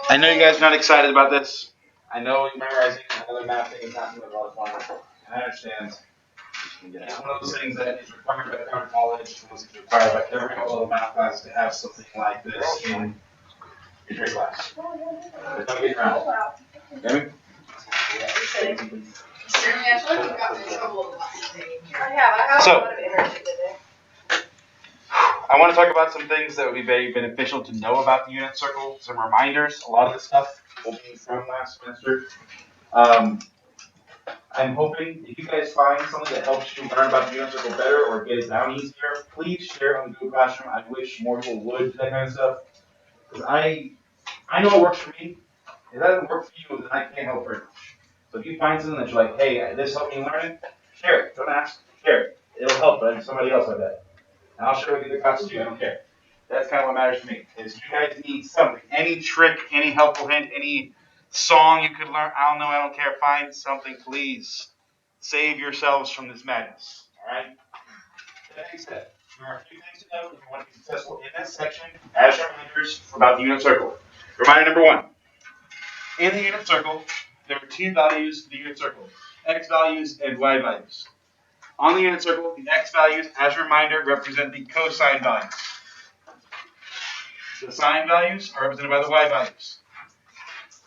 I know you guys are not excited about this. I know memorizing another math thing is not going to be a lot of fun. And I understand. It's one of those things that is required by current college. It's required by every level of math class to have something like this in your class. But don't get around. Get me? So, I want to talk about some things that would be very beneficial to know about the unit circle, some reminders. A lot of this stuff will be from last semester. I'm hoping if you guys find something that helps you learn about the unit circle better or get it down easier, please share on the Google Classroom. I wish more people would do that kind of stuff. Because I know it works for me. If it doesn't work for you, then I can't help very much. So if you find something that you're like, hey, this helped me learn it, share it. Don't ask, share it. It'll help somebody else like that. And I'll share with you the class too. I don't care. That's kind of what matters to me. Is you guys need something, any trick, any helpful hint, any song you could learn. I don't know. I don't care. Find something, please. Save yourselves from this madness. All right. That being said, there are a few things to note if you want to be successful in this section as reminders about the unit circle. Reminder number one. In the unit circle, there are two values for the unit circle: x values and y values. On the unit circle, the x values, as a reminder, represent the cosine values. The sine values are represented by the y values.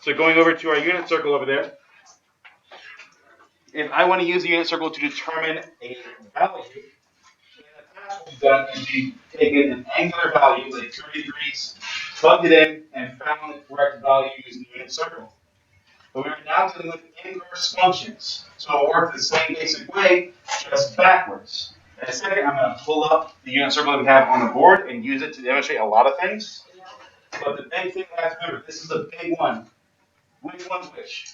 So going over to our unit circle over there, if I want to use the unit circle to determine a value, in the past what we've done is we've taken an angular value, like 30 degrees, plugged it in, and found the correct value using the unit circle. But we're now dealing with inverse functions. So it'll work the same basic way, just backwards. In a second, I'm going to pull up the unit circle that we have on the board and use it to demonstrate a lot of things. But the big thing we have to remember, this is a big one. Which one's which?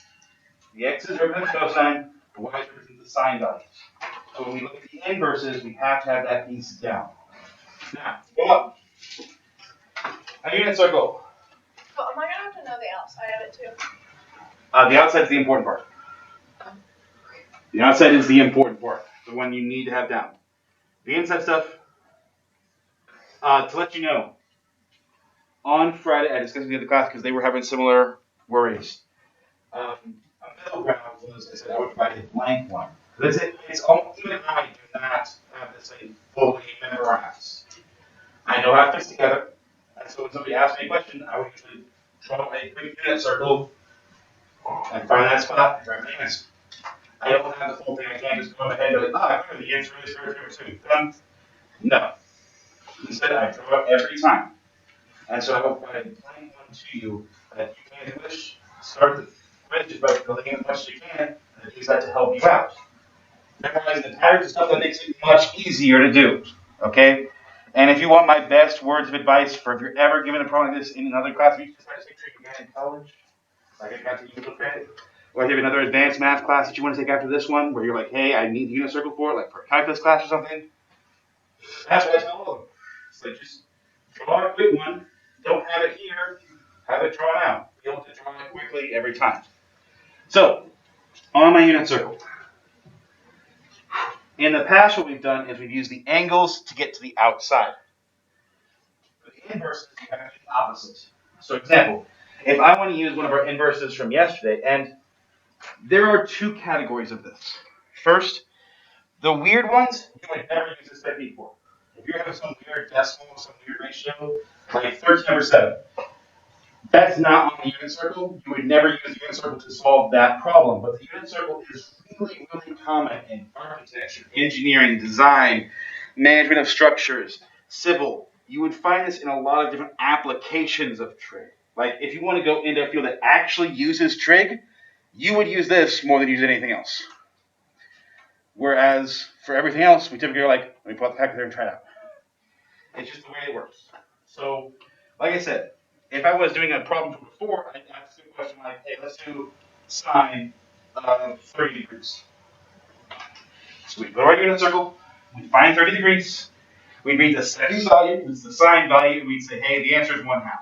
The x's represent the cosine, the y's represent the sine values. So when we look at the inverses, we have to have that piece down. Now, go up. A unit circle. Well, am I going to have to know the outside of it too? The outside is the important part. The outside is the important part, the one you need to have down. The inside stuff, to let you know, on Friday I discussed with the other class because they were having similar worries. A middle ground was I said I would provide a blank one. It's almost, even I do not have this thing fully memorized. I know how it fits together, and so when somebody asks me a question, I would usually draw a quick unit circle and find that spot and write my answer. I don't have the full thing. I can't just go ahead and be like, I know the answer is 2. Done. No. Instead, I draw it every time. And so I will provide a blank one to you that you can wish. Start the quiz by filling in as much as you can, and use that to help you out. Memorizing the patterns and stuff that makes it much easier to do. Okay? And if you want my best words of advice for if you're ever given a problem like this in another class, you just try to take Trig again in college, like I got to usual credit. Or if you have another advanced math class that you want to take after this one, where you're like, hey, I need the unit circle for it, like for a calculus class or something, that's what I tell all of them. It's like just draw a quick one, don't have it here, have it drawn out. Be able to draw it quickly every time. So, on my unit circle. In the past, what we've done is we've used the angles to get to the outside. For the inverses, you have to do the opposite. So, example, if I want to use one of our inverses from yesterday, and there are two categories of this. First, the weird ones, you would never use this technique for. If you're having some weird decimal, some weird ratio, like 13/7, that's not on the unit circle. You would never use the unit circle to solve that problem. But the unit circle is really, really common in architecture, engineering, design, management of structures, civil. You would find this in a lot of different applications of trig. Like if you want to go into a field that actually uses trig, you would use this more than use anything else. Whereas for everything else, we typically are like, let me pull out the calculator and try it out. It's just the way it works. So, like I said, if I was doing a problem from before, I'd ask a question like, hey, let's do sine of 30 degrees. So we go to our unit circle, we find 30 degrees, we read the second value, which is the sine value, and we'd say, hey, the answer is 1/2.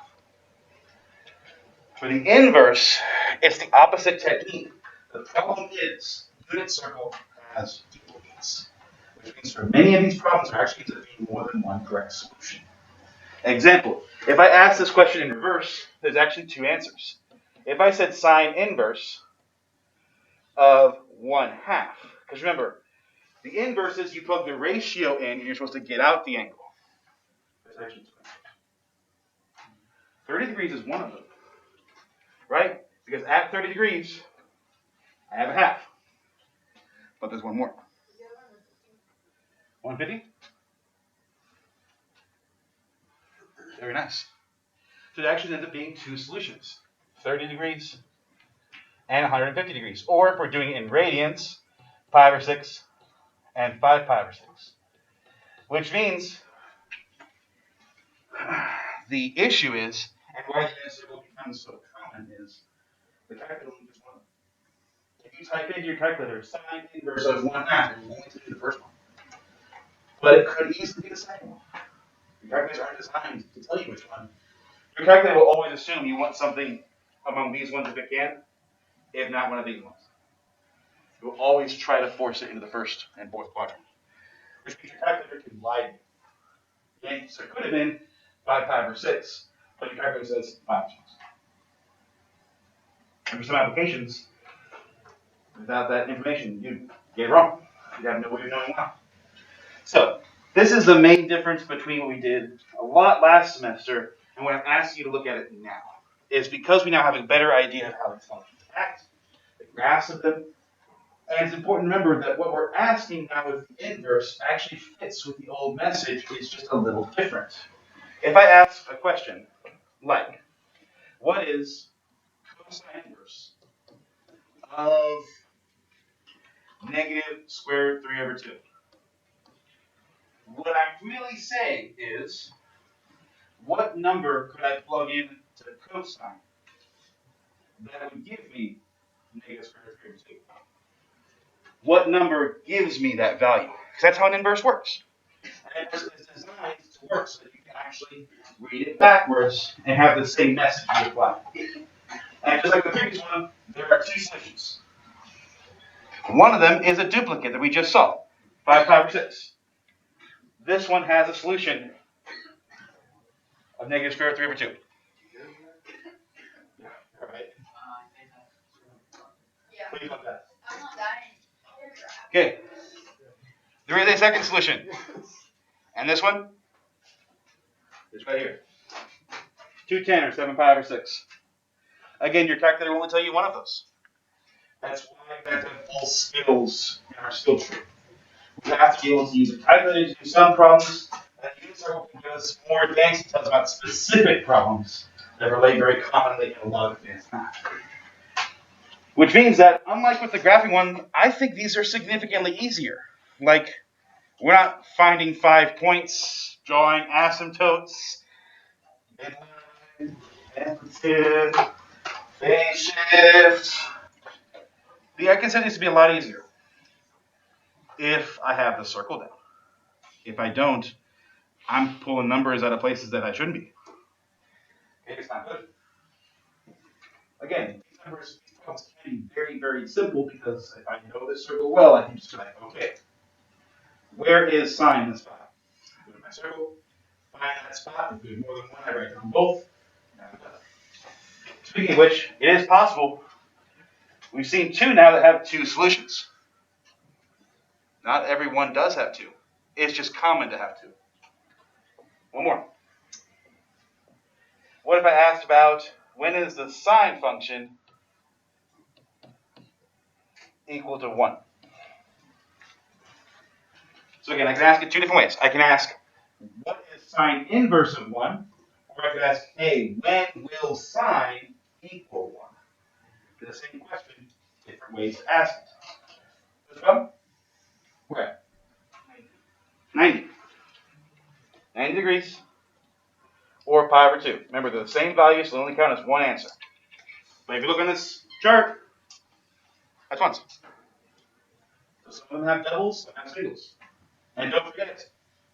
For the inverse, it's the opposite technique. The problem is, unit circle has duplicates, which means for many of these problems, there actually ends up being more than one correct solution. Example, if I ask this question in reverse, there's actually two answers. If I said sine inverse of 1/2, because remember, the inverse is you plug the ratio in and you're supposed to get out the angle. 30 degrees is one of them, right? Because at 30 degrees, I have a half. But there's one more. 150? Very nice. So it actually ends up being two solutions, 30 degrees and 150 degrees. Or if we're doing it in radians, 5 or 6 and 5 pi over 6. Which means the issue is, and why the answer will become so common is, the calculator only does one. If you type into your calculator sine inverse of 1/2, it will only do the first one. But it could easily be the second one. Your calculators aren't designed to tell you which one. Your calculator will always assume you want something among these ones if it can, if not one of these ones. It will always try to force it into the first and fourth quadrant, which means your calculator can lie to you. The answer could have been 5 pi over 6, but your calculator says 5 or 6. And for some applications, without that information, you get it wrong. You have no way of knowing why. So, this is the main difference between what we did a lot last semester and what I'm asking you to look at it now. Is because we now have a better idea of how these functions act, the graphs of them, and it's important to remember that what we're asking now with the inverse actually fits with the old message, it's just a little different. If I ask a question like, what is cosine inverse of negative square root 3 over 2? What I'm really saying is, what number could I plug in to cosine that would give me negative square root 3 over 2? What number gives me that value? Because that's how an inverse works. An inverse is designed to work so that you can actually read it backwards and have the same message be applied. And just like the previous one, there are two solutions. One of them is a duplicate that we just saw, 5 pi over 6. This one has a solution of negative square root 3 over 2. All right. Please don't die. Okay. There is a second solution. And this one is right here. 210 or 7 pi over 6. Again, your calculator will only tell you one of those. That's why we have to have full skills in our skill tree. We have to be able to use a calculator to do some problems, and units are what give us more advanced details about specific problems that relate very commonly in a lot of advanced math. Which means that, unlike with the graphing one, I think these are significantly easier. Like, we're not finding 5 points, drawing asymptotes, midline, amplitude, phase shift. I consider this to be a lot easier if I have the circle down. If I don't, I'm pulling numbers out of places that I shouldn't be. Okay, it's not good. Again, these numbers can be very, very simple because if I know this circle well, I can just be like, okay, where is sine in this spot? Go to my circle, find that spot. If there's more than one, I write down both. Speaking of which, it is possible. We've seen two now that have two solutions. Not everyone does have two. It's just common to have two. One more. What if I asked about when is the sine function equal to 1? So again, I can ask it two different ways. I can ask, what is sine inverse of 1? Or I could ask, hey, when will sine equal 1? The same question, different ways to ask it. This one? Where? 90. 90 degrees. Or pi over 2. Remember, they're the same value, so they only count as one answer. But if you look on this chart, that's ones. So some of them have doubles, some have singles. And don't forget,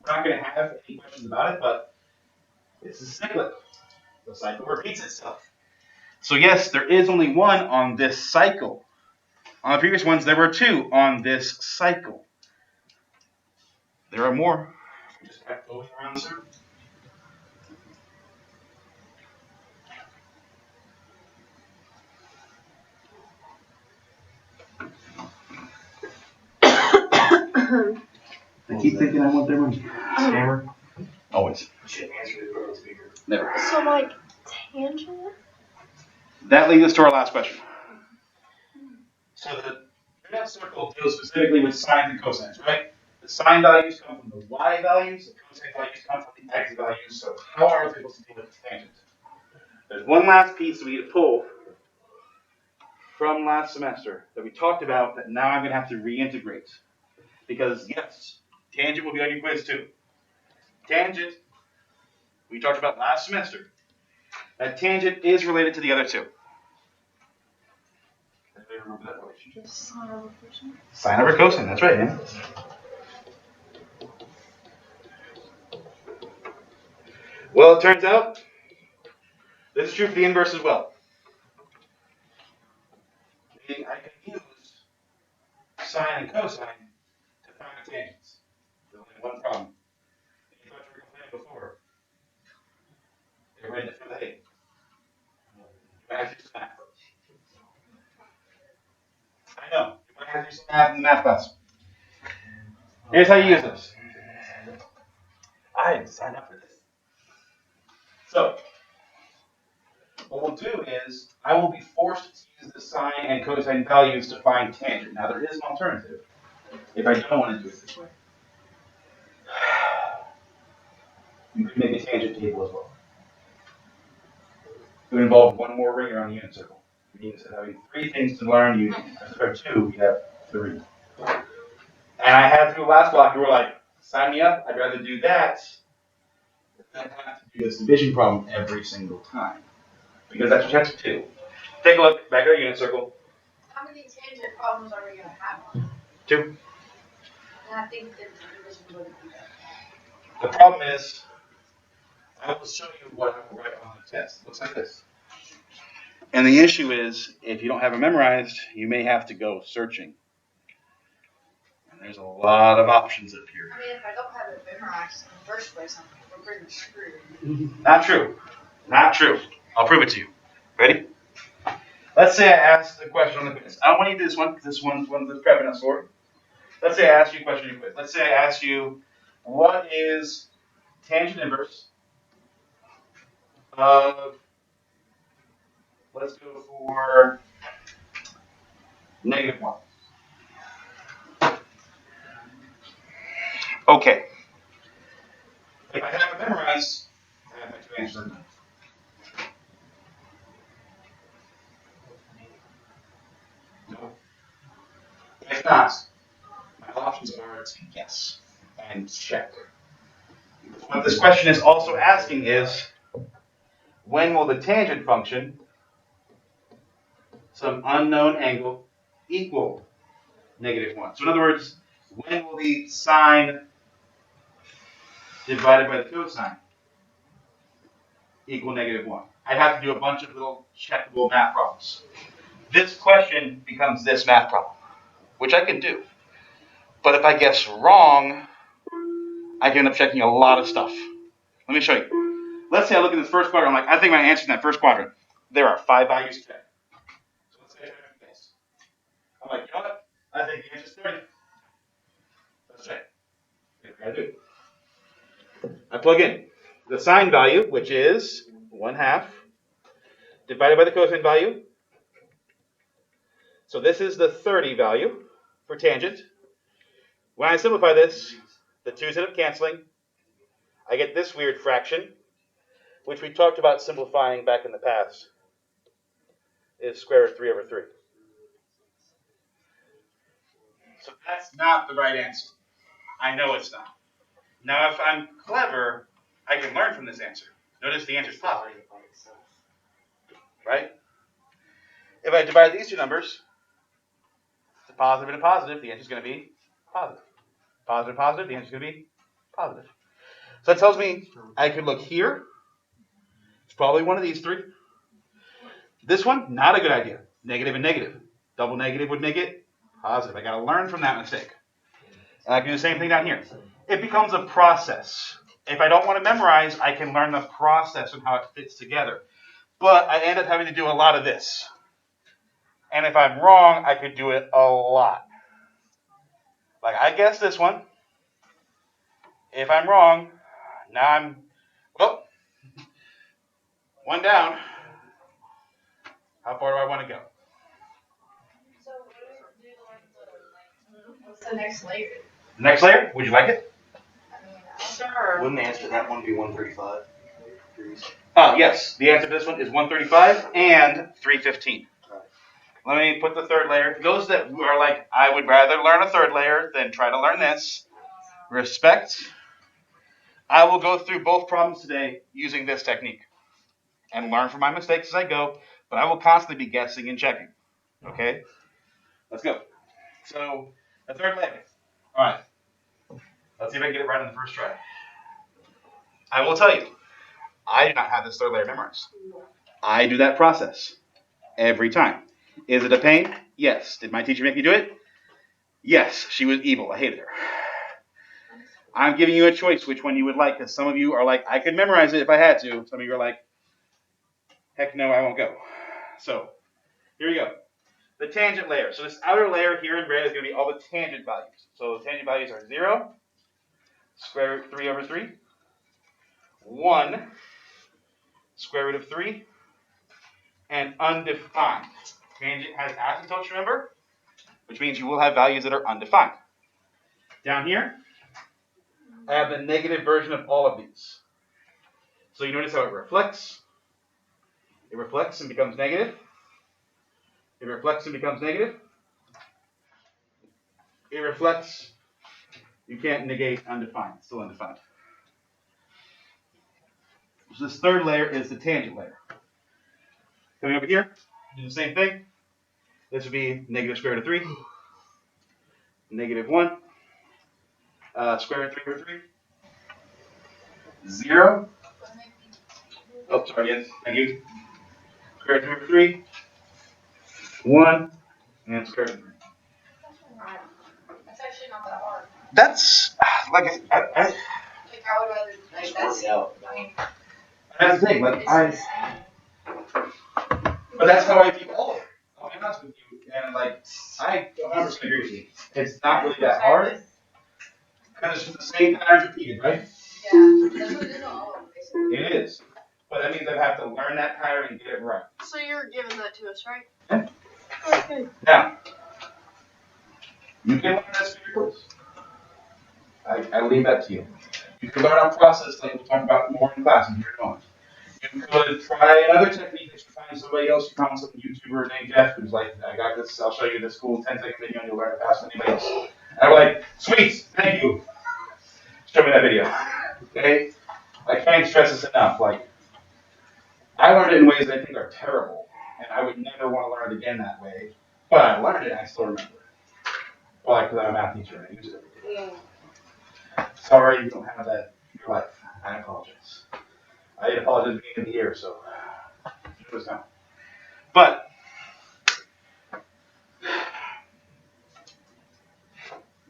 we're not going to have any questions about it, but this is cyclic. The cycle repeats itself. So yes, there is only one on this cycle. On the previous ones, there were two on this cycle. There are more. We just kept going around the circle. They keep thinking I want their money. Scammer. Always. Never. So like tangent? That leads us to our last question. So the unit circle deals specifically with sines and cosines, right? The sine values come from the y values, the cosine values come from the x values. So how are we supposed to deal with the tangent? There's one last piece that we need to pull from last semester that we talked about that now I'm going to have to reintegrate. Because yes, tangent will be on your quiz too. Tangent, we talked about last semester. That tangent is related to the other two. Anybody remember that relationship? Sine over cosine. Sine over cosine, that's right, man. Well, it turns out this is true for the inverse as well. Meaning I can use sine and cosine to find the tangents. There's only one problem. You thought you were complaining before. You're ready to feel the hate. You might have to do some math. I know. You might have to do some math in the math class. Here's how you use this. I didn't sign up for this. So, what we'll do is, I will be forced to use the sine and cosine values to find tangent. Now, there is an alternative if I don't want to do it this way. You could make a tangent table as well. It would involve one more ring around the unit circle. It means that having 3 things to learn, instead of 2, you have 3. And I had through the last block, you were like, sign me up, I'd rather do that than have to do this division problem every single time. Because that's what you have to do. Take a look, back at our unit circle. How many tangent problems are we gonna have? 2. And I think that the division wouldn't be that bad. The problem is, I will show you what I will write on the test. It looks like this. And the issue is, if you don't have it memorized, you may have to go searching. And there's a lot of options up here. I mean, if I don't have it memorized in the first place, I'm pretty screwed. Not true. Not true. I'll prove it to you. Ready? Let's say I asked a question on the quiz. I don't want you to do this one because this one's one that's prepping us for. Let's say I asked you a question on your quiz. Let's say I asked you, what is tangent inverse of, let's go for -1. Okay. If I have it memorized, I have my 2 answers done. No. If not, my options are to guess and check. What this question is also asking is, when will the tangent function, some unknown angle, equal -1? So in other words, when will the sine divided by the cosine equal -1? I'd have to do a bunch of little checkable math problems. This question becomes this math problem, which I can do. But if I guess wrong, I can end up checking a lot of stuff. Let me show you. Let's say I look at this first quadrant. I'm like, I think my answer in that first quadrant. There are 5 values to check. So let's say I try to guess. I'm like, you know what? I think the answer is 30. Let's check. Here's what I do. I plug in the sine value, which is 1/2, divided by the cosine value. So this is the 30 value for tangent. When I simplify this, the 2's end up canceling. I get this weird fraction, which we talked about simplifying back in the past, is square root of 3 over 3. So that's not the right answer. I know it's not. Now, if I'm clever, I can learn from this answer. Notice the answer is positive. Right? If I divide these two numbers, it's a positive and a positive, the answer is going to be positive. Positive, positive, the answer is going to be positive. So that tells me I could look here. It's probably one of these 3. This one, not a good idea. Negative and negative. Double negative would make it positive. I got to learn from that mistake. And I can do the same thing down here. It becomes a process. If I don't want to memorize, I can learn the process and how it fits together. But I end up having to do a lot of this. And if I'm wrong, I could do it a lot. Like I guessed this one. If I'm wrong, now I'm, well, one down. How far do I want to go? So what's the next layer? The next layer, would you like it? I mean, sure. Wouldn't the answer to that one be 135 degrees? Yes. The answer to this one is 135 and 315. Let me put the third layer. Those that are like, I would rather learn a third layer than try to learn this. Respect. I will go through both problems today using this technique and learn from my mistakes as I go, but I will constantly be guessing and checking. Okay? Let's go. So, the third layer. All right. Let's see if I can get it right on the first try. I will tell you, I do not have this third layer memorized. I do that process every time. Is it a pain? Yes. Did my teacher make me do it? Yes. She was evil. I hated her. I'm giving you a choice which one you would like, because some of you are like, I could memorize it if I had to. Some of you are like, heck no, I won't go. So, here we go. The tangent layer. So this outer layer here in red is going to be all the tangent values. So the tangent values are 0, square root 3 over 3, 1, square root of 3, and undefined. Tangent has asymptotes, remember? Which means you will have values that are undefined. Down here, I have the negative version of all of these. So you notice how it reflects. It reflects and becomes negative. It reflects and becomes negative. It reflects. You can't negate undefined. It's still undefined. So this third layer is the tangent layer. Coming over here, do the same thing. This would be negative square root of 3, negative 1, square root of 3 over 3, 0. Oh, sorry, yes, thank you. Square root of 3 over 3, 1, and square root of 3. That's actually not that hard. That's, like, Like, I would rather, like, that's, I mean, that's the thing, like, but that's how I view all of it. I'll be honest with you, and, like, I 100% agree with you. It's not really that hard, because it's just the same patterns repeated, right? yeah, that's what it is on all of them, basically. It is. But that means I have to learn that pattern and get it right. So you're giving that to us, right? Yeah. Okay. Now, you can learn this very quiz. I leave that to you. You can learn our process like we'll talk about more in class in here in a moment. You could try another technique that you find somebody else. You find some YouTuber named Jeff who's like, I got this, I'll show you this cool 10-second video and you'll learn it faster than anybody else. And I'm like, sweet, thank you. Show me that video. Okay? I can't stress this enough. Like, I learned it in ways that I think are terrible, and I would never want to learn it again that way. But I learned it and I still remember it. Well, because I'm a math teacher and I use it every day. Sorry you don't have that in your life. I apologize. I apologize at the beginning of the year, so it was done. But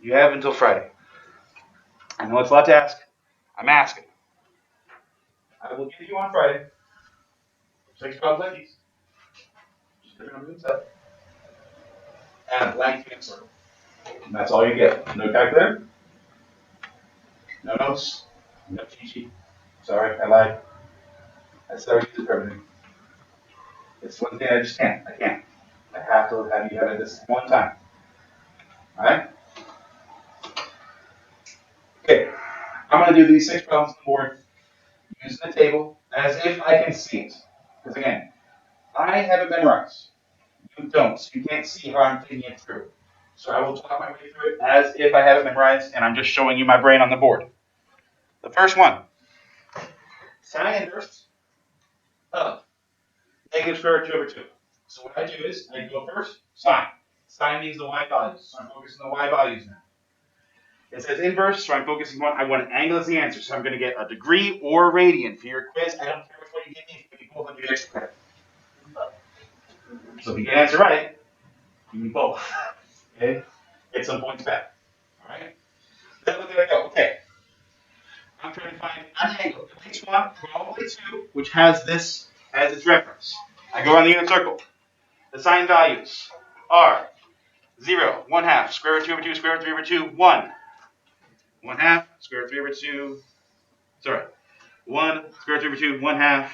you have until Friday. I know it's a lot to ask. I'm asking. I will give you on Friday 6 problems like these. Just different numbers and stuff. And a blank answer. And that's all you get. No calculator. No notes. No cheat sheet. Sorry, I lied. I said I would use it for everything. It's one thing I just can't. I can't. I have to have you have it this one time. Alright? Okay. I'm going to do these 6 problems on the board using the table as if I can see it. Because again, I have it memorized. You don't, so you can't see how I'm thinking it through. So I will talk my way through it as if I have it memorized, and I'm just showing you my brain on the board. The first one. Sine inverse of negative square root 2 over 2. So what I do is, I go first, sine. Sine means the y values, so I'm focusing on the y values now. It says inverse, so I'm focusing on, I want an angle as the answer, so I'm going to get a degree or a radian. For your quiz, I don't care which one you give me, if you both, I'll give you extra credit. So if you get an answer right, you need both. Okay? Get some points back. Alright? Then look at it go. Okay. I'm trying to find an angle. Each one, probably 2, which has this as its reference. I go around the unit circle. The sine values are 0. 1/2. Square root of 2 over 2, square root of 3 over 2, 1. 1/2. Square root of 3 over 2. Sorry. 1. Square root of 3 over 2, 1/2.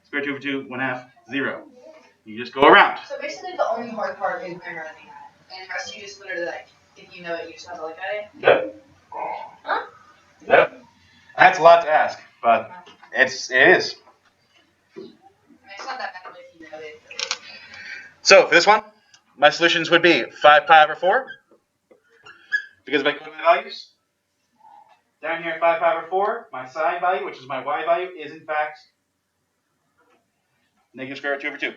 Square root of 2 over 2, 1/2. 0. You just go around. So basically, the only hard part is memorizing that, and the rest you just literally like, if you know it, you just have to look at it. Yep. Huh? Yep. That's a lot to ask, but it is. I mean, it's not that bad if you know it. So for this one, my solutions would be 5 pi over 4. Because if I go to my values, down here at 5 pi over 4, my sine value, which is my y value, is in fact negative square root 2 over 2.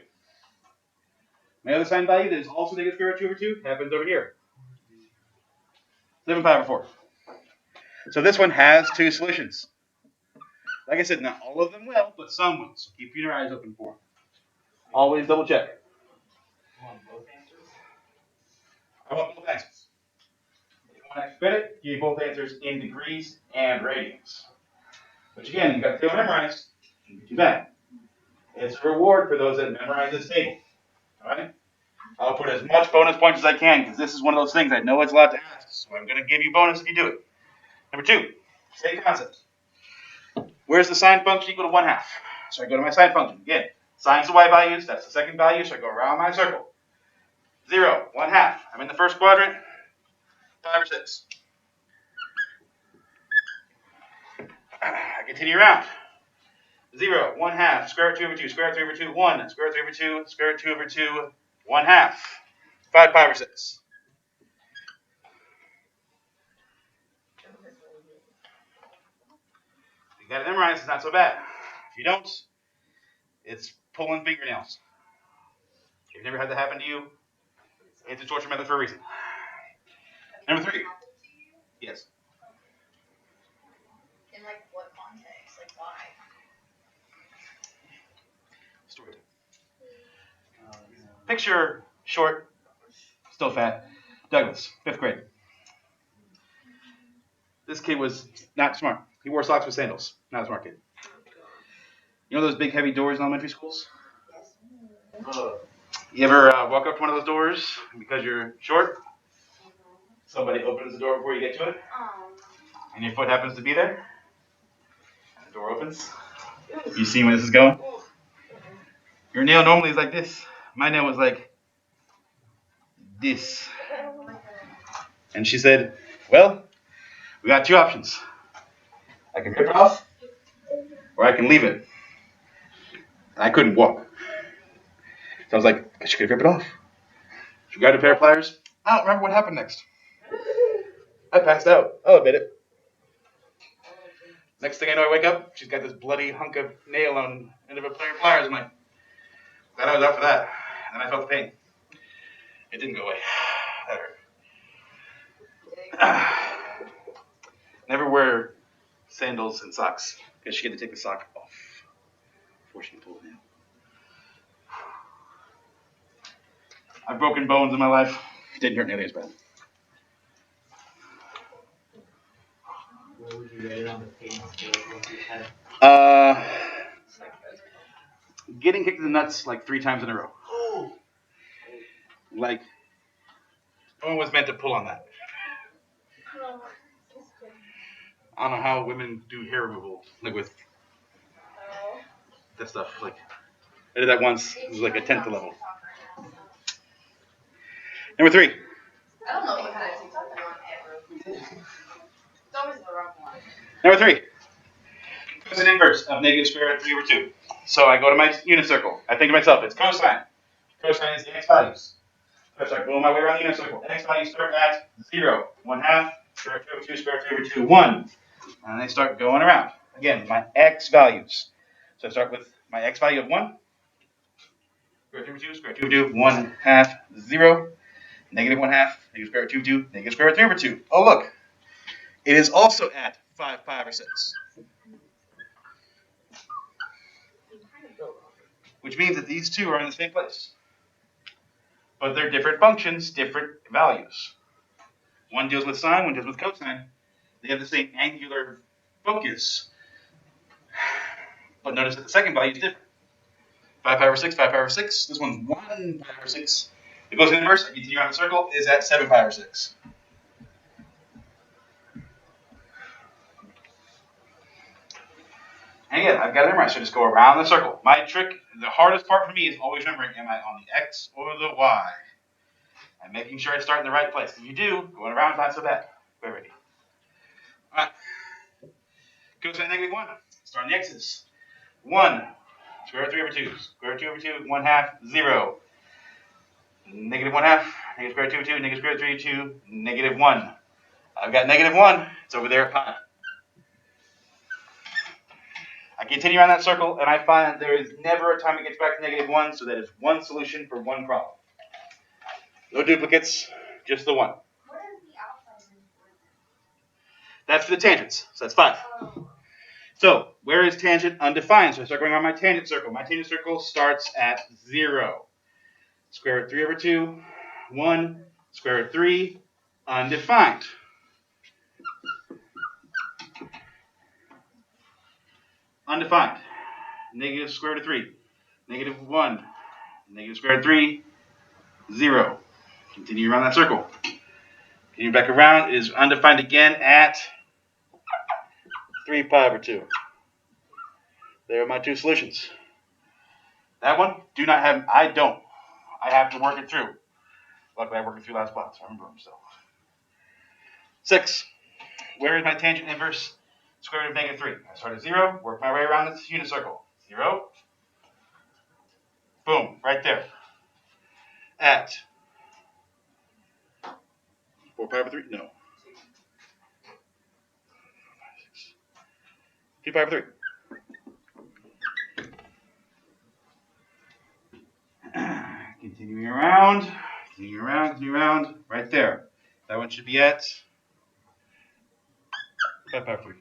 My other sine value that is also negative square root 2 over 2 happens over here. 7 pi over 4. So this one has two solutions. Like I said, not all of them will, but some will. So keep your eyes open for them. Always double check. I want both answers. If you want extra credit, give both answers in degrees and radians. Which again, you've got to memorize. Shouldn't be too bad. It's a reward for those that memorize this table. Alright? I'll put as much bonus points as I can because this is one of those things I know it's a lot to ask. So I'm going to give you bonus if you do it. Number 2, same concept. Where's the sine function equal to 1/2? So I go to my sine function. Again, sine's the y values. That's the second value. So I go around my circle. 0, 1/2. I'm in the first quadrant. 5 or 6. I continue around. 0, 1/2. Square root 2 over 2. Square root 3 over 2. 1. Square root 3 over 2. Square root 2 over 2. 1/2. 5 pi over 6. You got to memorize. It's not so bad. If you don't, it's pulling fingernails. If you've never had that happen to you, it's a torture method for a reason. Number 3. Yes. In like what context? Like why? Story time. Picture short, still fat, Douglas, 5th grade. This kid was not smart. He wore socks with sandals. Not a smart kid. You know those big heavy doors in elementary schools? You ever walk up to one of those doors because you're short? Somebody opens the door before you get to it, and your foot happens to be there. And the door opens. You see where this is going? Your nail normally is like this. My nail was like this. And she said, well, we got 2 options. I can rip it off, or I can leave it. And I couldn't walk. So I was like, I should rip it off. She grabbed a pair of pliers. I don't remember what happened next. I passed out. I'll admit it. Next thing I know, I wake up. She's got this bloody hunk of nail on the end of a pair of pliers. I'm like, glad I was out for that. And then I felt the pain. It didn't go away. That hurt. Never wear sandals and socks because she had to take the sock off before she can pull the nail. I've broken bones in my life. It didn't hurt nearly as bad. Where would you rate it on the pain scale of what you had? Getting kicked in the nuts like 3 times in a row. Like, no one was meant to pull on that. I don't know how women do hair removal, like with that stuff. Like, I did that once. It was like a 10th level. Number 3. I don't know what kind of TikTok they're on ever. It's always the wrong one. Number 3. Cosine inverse of negative square root of 3 over 2. So I go to my unit circle. I think to myself, it's cosine. Cosine is the x values. So I start going my way around the unit circle. X values start at 0, 1/2, square root of 2 over 2, square root of 3 over 2, 1. And they start going around. Again, my x values. So I start with my x value of 1, square root of 2 over 2, square root of 2 over 2, 1/2, 0, negative 1/2, negative square root of 2 over 2, negative square root of 3 over 2. Oh, look. It is also at 5 pi over 6. Which means that these two are in the same place. But they're different functions, different values. One deals with sine, one deals with cosine. They have the same angular focus. But notice that the second value is different. 5 pi over 6, 5 pi over 6. This one's 1 pi over 6. It goes in inverse. I continue around the circle. Is at 7 pi over 6. And again, I've got to memorize, so just go around the circle. My trick, the hardest part for me is always remembering, am I on the X or the Y? And making sure I start in the right place. If you do, going around is not so bad. We're ready. All right. Go to negative 1. Start on the X's. 1. Square root 3 over 2. Square root 2 over 2, 1 half, 0. Negative 1 half, negative square root 2 over 2, negative square root 3 over 2, negative 1. I've got negative 1. It's over there at pi. I continue around that circle, and I find that there is never a time it gets back to negative 1, so that is one solution for one problem. No duplicates, just the one. What is the outside rim for? That's for the tangents, so that's 5. Oh. So, where is tangent undefined? So I start going around my tangent circle. My tangent circle starts at 0. Square root 3 over 2, 1, square root 3, undefined. Undefined. Negative square root of 3, negative 1, negative square root of 3, 0. Continue around that circle. Continue back around is undefined again at 3 pi over 2. There are my two solutions. That one, I don't. I have to work it through. Luckily, I worked it through last class, so I remember them still. 6. Where is my tangent inverse? Square root of negative 3. I start at 0, work my way around this unit circle. 0. Boom, right there. At 4 pi over 3? No. 2 pi over 3. Continuing around, right there. That one should be at 5 pi over 3.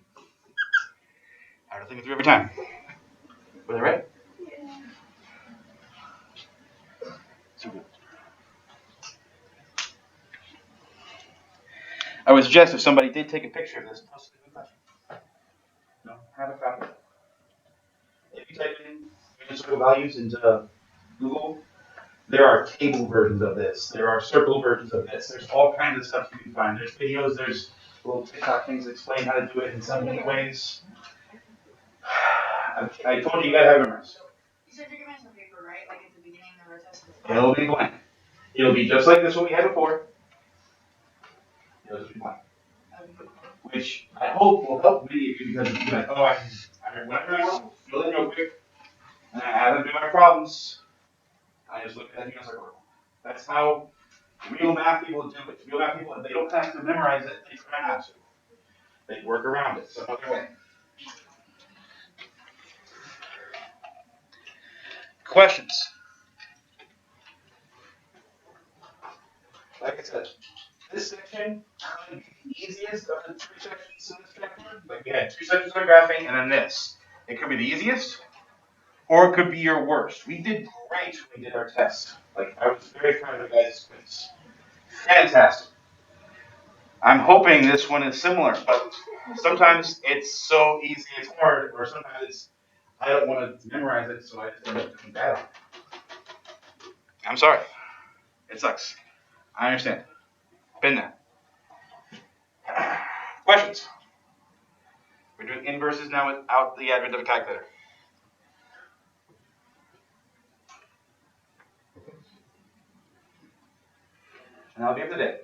I have to think it through every time. Was I right? Yeah. So good. I would suggest if somebody did take a picture of this, post it in the classroom. No, have a copy. If you type in unit circle values into Google, there are table versions of this. There are circle versions of this. There's all kinds of stuff you can find. There's videos. There's little TikTok things that explain how to do it in so many ways. I told you gotta have it memorized. You said you're giving us a paper, right? Like at the beginning of our test. It'll be blank. It'll be just like this one we had before. It'll just be blank. Which I hope will help many of you because you'll be like, oh, I went around, fill in real quick, and I haven't do my problems. I just look at that circle. That's how real math people do it. Real math people, they don't have to memorize it, they try not to. They work around it some other way. Questions? Like I said, this section could be the easiest of the 3 sections in this chapter. Like we had 2 sections on graphing and then this. It could be the easiest, or it could be your worst. We did great when we did our test. Like I was very proud of the guys' quiz. Fantastic. I'm hoping this one is similar, but sometimes it's so easy it's hard, or sometimes it's I don't want to memorize it, so I just end up doing bad on it. I'm sorry. It sucks. I understand. Been there. Questions? We're doing inverses now without the advent of a calculator. And that'll be up to date.